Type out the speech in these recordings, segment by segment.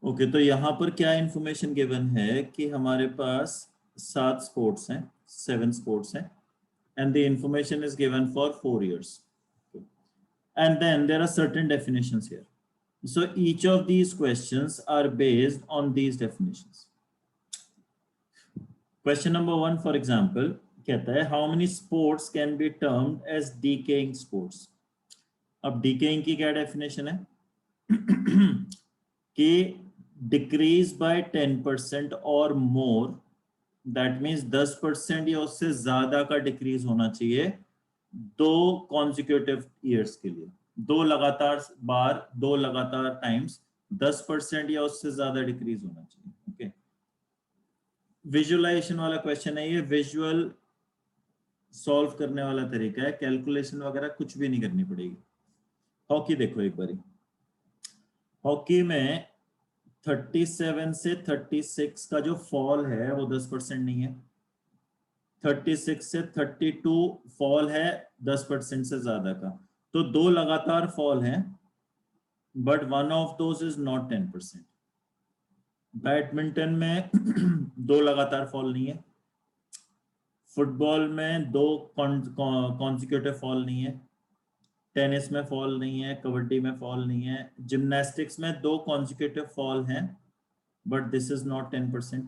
Okay तो यहाँ पर क्या इंफॉर्मेशन गिवन है कि हमारे पास 7 स्पोर्ट्स हैं, 7 स्पोर्ट्स हैं, and the information is given for 4 years. And then there are certain definitions here. So each of these questions are based on these definitions. Question number 1, for example, कहता है how many sports can be termed as decaying sports? अब decaying की क्या definition है? कि decrease by 10% or more, that means 10% या उससे ज्यादा का डिक्रीज होना चाहिए 2 consecutive years के लिए, 2 लगातार बार, 2 लगातार टाइम्स 10% या उससे ज्यादा डिक्रीज होना चाहिए। ओके, विजुअलाइजेशन वाला क्वेश्चन है ये, विजुअल सॉल्व करने वाला तरीका है, कैलकुलेशन वगैरह कुछ भी नहीं करनी पड़ेगी। हॉकी देखो एक बारी, हॉकी में 37 से 36 का जो फॉल है वो 10% नहीं है, 36 से 32 फॉल है 10% से ज्यादा का, तो 2 लगातार फॉल हैं, but one of those is not 10%। Badminton में 2 लगातार फॉल नहीं है, फुटबॉल में 2 कॉन्सिक्यूटिव फॉल नहीं है, टेनिस में फॉल नहीं है, कबड्डी में फॉल नहीं है, जिम्नास्टिक्स में 2 कॉन्सिक्यूटिव फॉल हैं, but this is not 10%।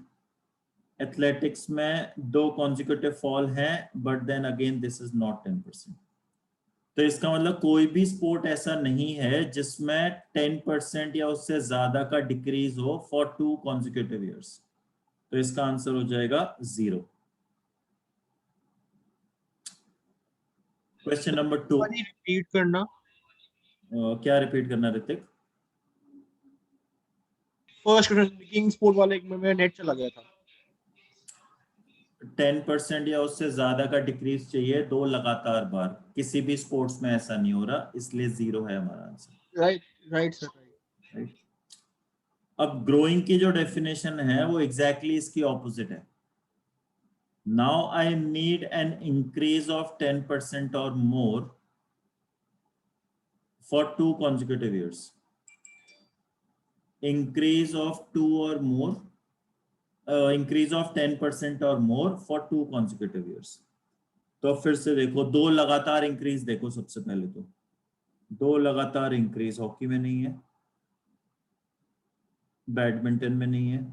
Athletics में 2 कॉन्सिक्यूटिव फॉल हैं, but then again this is not 10%। तो इसका मतलब कोई भी स्पोर्ट ऐसा नहीं है जिसमें 10% या उससे ज्यादा का डिक्रीज हो फॉर 2 कॉन्सिक्यूटिव ईयर्स। तो इसका आंसर हो जाएगा 0। क्वेश्चन नंबर 2, रिपीट करना। क्या रिपीट करना ऋतिक? फर्स्ट क्वेश्चन स्पोर्ट वाले में मेरा नेट चला गया था। 10% या उससे ज्यादा का डिक्रीज चाहिए 2 लगातार बार, किसी भी स्पोर्ट्स में ऐसा नहीं हो रहा, इसलिए 0 है हमारा आंसर। Right sir, right. अब ग्रोइंग की जो डेफिनेशन है वो एग्जैक्टली इसकी ऑपोजिट है। Now I need an increase of 10% or more for 2 consecutive years. Increase of 2 or more, increase of 10% or more for 2 consecutive years. तो फिर से देखो, 2 लगातार इंक्रीज देखो, सबसे पहले तो 2 लगातार इंक्रीज हॉकी में नहीं है, बैडमिंटन में नहीं है,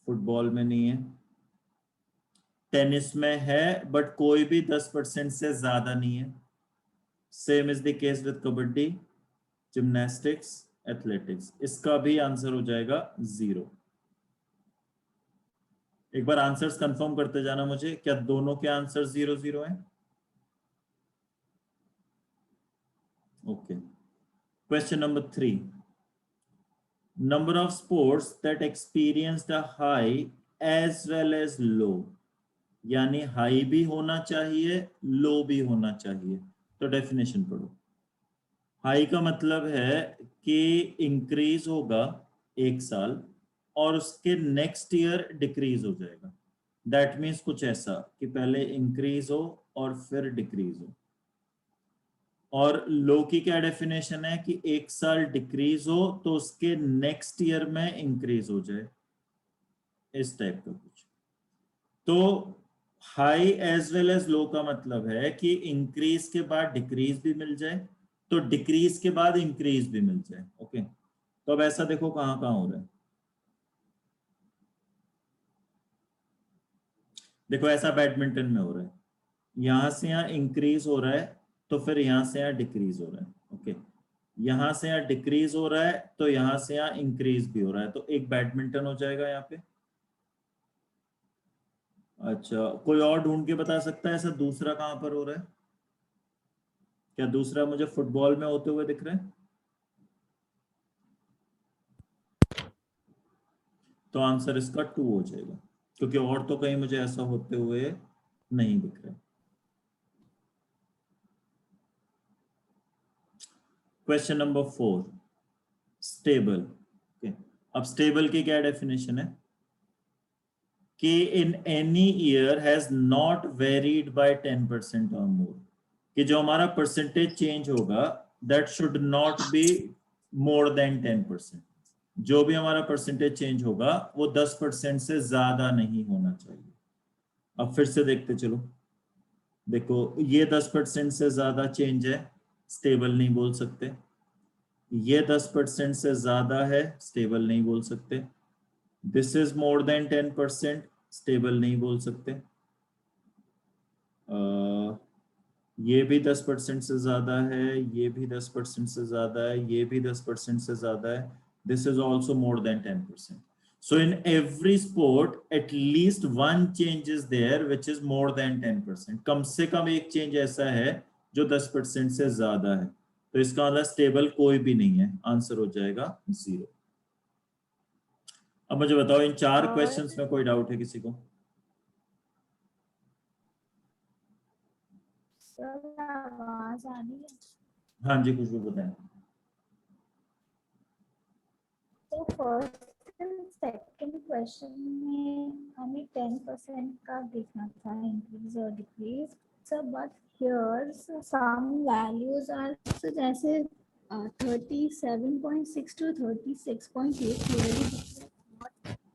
फुटबॉल में नहीं है, टेनिस में है बट कोई भी 10% से ज्यादा नहीं है। Same is the case with kabaddi, gymnastics, athletics. इसका भी आंसर हो जाएगा 0। एक बार आंसर्स कंफर्म करते जाना मुझे, क्या दोनों के आंसर 0-0 हैं? Okay, question number 3, number of sports that experienced a high as well as low, यानी हाई भी होना चाहिए, लो भी होना चाहिए। तो डेफिनेशन पढ़ो। हाई का मतलब है कि इंक्रीज होगा 1 साल और उसके नेक्स्ट ईयर डिक्रीज हो जाएगा। दैट मीन्स कुछ ऐसा कि पहले इंक्रीज हो और फिर डिक्रीज हो। और लो की क्या डेफिनेशन है कि 1 साल डिक्रीज हो तो उसके नेक्स्ट ईयर में इंक्रीज हो जाए, इस टाइप का कुछ। तो high as well as low का मतलब है कि इंक्रीज के बाद डिक्रीज भी मिल जाए, तो डिक्रीज के बाद इंक्रीज भी मिल जाए। ओके, तो अब ऐसा देखो कहां कहां हो रहा है। देखो ऐसा बैडमिंटन में हो रहा है, यहां से यहां इंक्रीज हो रहा है तो फिर यहां से यहां डिक्रीज हो रहा है। ओके, यहां से यहां डिक्रीज हो रहा है तो यहां से यहां इंक्रीज भी हो रहा है, तो एक बैडमिंटन हो जाएगा यहाँ पे। अच्छा, कोई और ढूंढ के बता सकता है ऐसा दूसरा कहां पर हो रहा है? क्या दूसरा मुझे फुटबॉल में होते हुए दिख रहे हैं? तो आंसर इसका 2 हो जाएगा, क्योंकि और तो कहीं मुझे ऐसा होते हुए नहीं दिख रहा। Question number 4, stable. ओके, अब स्टेबल की क्या डेफिनेशन है कि in any year has not varied by 10% और मोर, कि जो हमारा परसेंटेज चेंज होगा that should not be more than 10%। जो भी हमारा परसेंटेज चेंज होगा वो 10% से ज्यादा नहीं होना चाहिए। अब फिर से देखते चलो, देखो ये 10% से ज्यादा चेंज है, स्टेबल नहीं बोल सकते। ये 10% से ज्यादा है, स्टेबल नहीं बोल सकते। This is more than 10%, stable नहीं बोल सकते। ये भी 10% से ज्यादा है, ये भी 10% से ज्यादा है, ये भी 10% से ज्यादा है। This is also more than 10%. So in every sport, at least one change is there which is more than 10%. कम से कम एक चेंज ऐसा है जो 10% से ज्यादा है। तो इसका मतलब स्टेबल कोई भी नहीं है, आंसर हो जाएगा 0। अब मुझे बताओ इन 4 क्वेश्चंस में कोई डाउट है किसी को? आवाज आ रही है? हाँ जी, खुशबू बताएं। तो फर्स्ट एंड सेकंड क्वेश्चन में हमें 10% का देखना था, इंक्रीज और decrease. So but here some values are जैसे 37.6 to 36.8 क्लियरली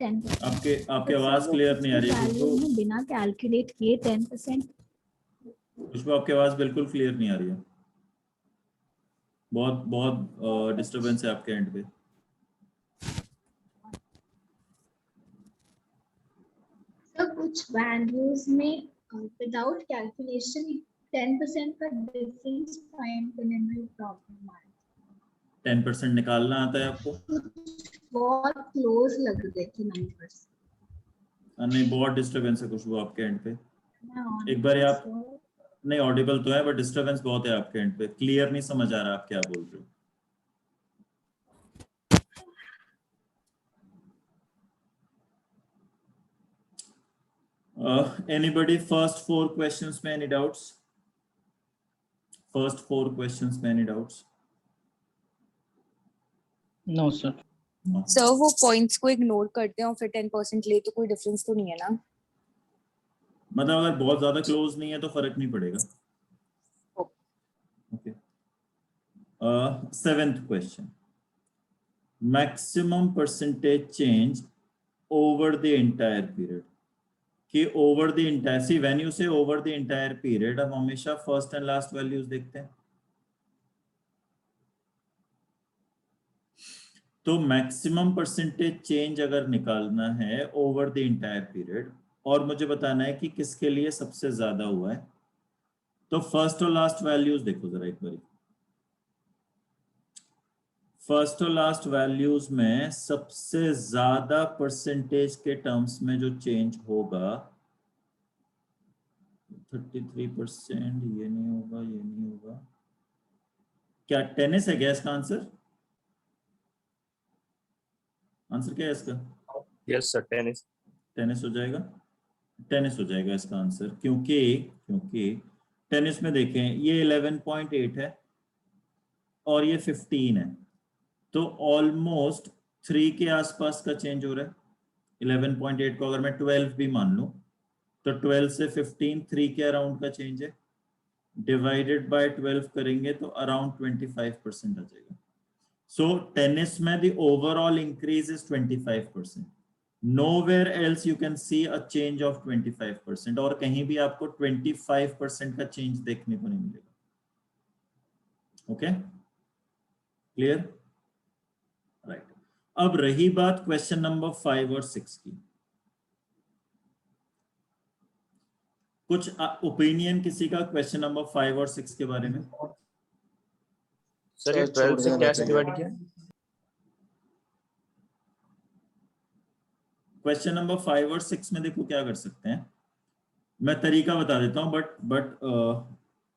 10%। आपके आवाज क्लियर नहीं आ रही है खुशबू। बिना कैलकुलेट किए 10%। खुशबू आपकी आवाज बिल्कुल क्लियर नहीं आ रही है, बहुत बहुत डिस्टरबेंस है आपके एंड पे। तो कुछ वैल्यूज में विदाउट कैलकुलेशन 10% का डिफरेंस फाइंड करने में प्रॉब्लम आ रही है। 10% निकालना आता है आपको? बहुत क्लोज लग रहे थे 9%। नहीं, बहुत डिस्टरबेंस है खुशबू आपके एंड पे। एक बार आप नहीं, ऑडिबल तो है बट डिस्टरबेंस बहुत है आपके एंड पे, क्लियर नहीं समझ आ रहा आप क्या बोल रहे हो। Anybody first 4 questions में any doubts? First 4 questions में any doubts? No sir. No. Sir वो पॉइंट्स को इग्नोर करते हैं और फिर 10% ले तो कोई डिफरेंस तो नहीं है ना? मतलब अगर बहुत ज्यादा क्लोज नहीं है तो फर्क नहीं पड़ेगा। Okay. 7th question, maximum percentage change over the entire period। कि over the entire, see when you से ओवर द इंटायर पीरियड, हम हमेशा फर्स्ट एंड लास्ट वैल्यूज देखते हैं। तो मैक्सिमम परसेंटेज चेंज अगर निकालना है ओवर द इंटायर पीरियड और मुझे बताना है कि किसके लिए सबसे ज्यादा हुआ है, तो फर्स्ट और लास्ट वैल्यूज देखो जरा एक बार। फर्स्ट और लास्ट वैल्यूज में सबसे ज्यादा परसेंटेज के टर्म्स में जो चेंज होगा 33%, ये नहीं होगा, ये नहीं होगा। क्या टेनिस है क्या इसका आंसर? आंसर क्या है इसका? Yes sir, tennis. टेनिस हो जाएगा, टेनिस हो जाएगा इसका आंसर। क्योंकि टेनिस में देखें ये 11.8 है और ये 15 है, तो ऑलमोस्ट 3 के आसपास का चेंज हो रहा है। 11.8 को अगर मैं 12 भी मान लूं तो 12 से 15 3 के अराउंड का चेंज है, डिवाइडेड बाय 12 करेंगे तो अराउंड 25% आ जाएगा। सो टेनिस में the overall increase is 25%। Nowhere else you can see a change of 25%, और कहीं भी आपको 25% का चेंज देखने को नहीं मिलेगा। Okay, clear, right. अब रही बात क्वेश्चन नंबर 5 और 6 की। कुछ ओपिनियन किसी का क्वेश्चन नंबर 5 और 6 के बारे में? सर ये 12 से कैसे डिवाइड किया? क्वेश्चन नंबर 5 और 6 में देखो क्या कर सकते हैं, मैं तरीका बता देता हूं, बट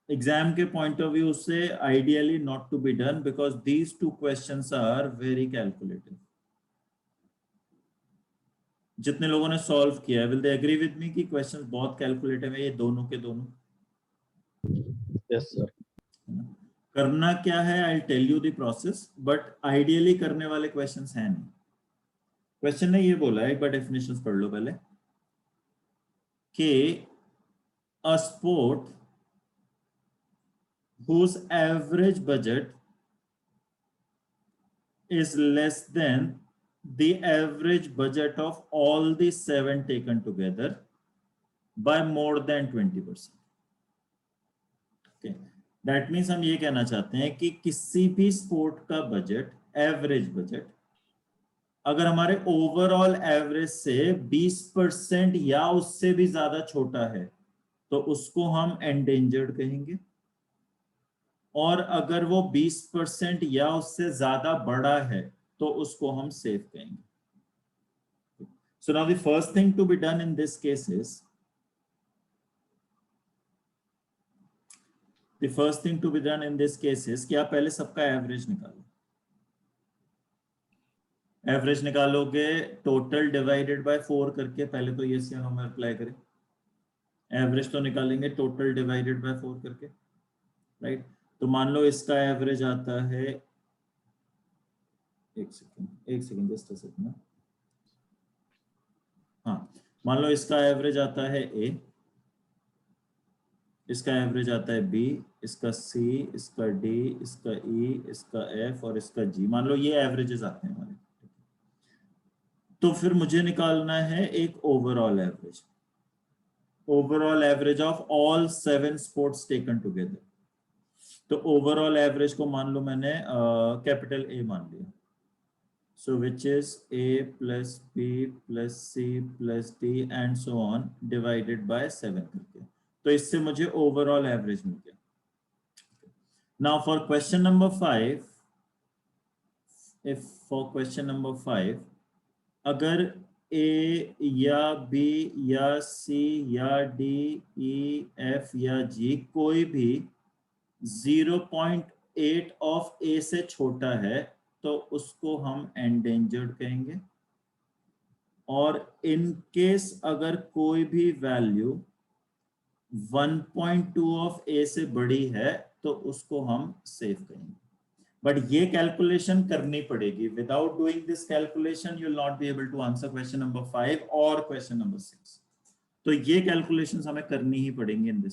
एग्जाम के पॉइंट ऑफ व्यू से ideally not to be done because these 2 questions are very calculative. जितने लोगों ने सॉल्व किया है will they agree with me कि क्वेश्चंस बहुत कैलकुलेटिव है ये दोनों के दोनों? Yes sir. करना क्या है, I tell you the process, but ideally करने वाले क्वेश्चंस हैं नहीं। क्वेश्चन ने ये बोला है, एक बार डेफिनेशंस पढ़ लो पहले, कि a sport whose average budget is less than the average budget of all the 7 taken together by more than 20%. Okay, that means हम ये कहना चाहते हैं कि किसी भी स्पोर्ट का बजट, एवरेज बजट, अगर हमारे ओवरऑल एवरेज से 20% या उससे भी ज्यादा छोटा है तो उसको हम एंडेंजर्ड कहेंगे, और अगर वो 20% या उससे ज्यादा बड़ा है तो उसको हम सेफ कहेंगे. So now the first thing to be done in this case is, कि आप पहले सबका एवरेज निकालो. एवरेज निकालोगे टोटल डिवाइडेड बाय 4 करके, पहले तो ये से हम अप्लाई करें. एवरेज तो निकालेंगे टोटल डिवाइडेड बाय 4 करके, राइट. तो मान लो इसका एवरेज आता है, एक सेकंड जस्ट अ सेकंड. हाँ, मान लो इसका एवरेज आता है A, इसका एवरेज आता है B, इसका C, इसका D, इसका E, इसका F और इसका G. मान लो ये एवरेजेस आते हैं हमारे. तो फिर मुझे निकालना है एक overall average, overall average of all 7 sports taken together. तो ओवरऑल एवरेज को मान लो मैंने कैपिटल A मान लिया. So which is A plus B plus C plus D and so on divided by 7 करके. तो इससे मुझे ओवरऑल एवरेज मिल गया. नाउ फॉर क्वेश्चन नंबर 5, अगर A या B या C या D, E, F या G कोई भी 0.8 ऑफ A से छोटा है तो उसको हम एंडेंजर्ड कहेंगे, और इन केस अगर कोई भी वैल्यू 1.2 ऑफ A से बड़ी है तो उसको हम सेफ कहेंगे. बट ये कैलकुलेशन करनी पड़ेगी. Without doing this calculation you will not be able to answer question number 5 और क्वेश्चन नंबर 6. तो ये कैलकुलेशंस हमें करनी ही पड़ेंगी इन दिस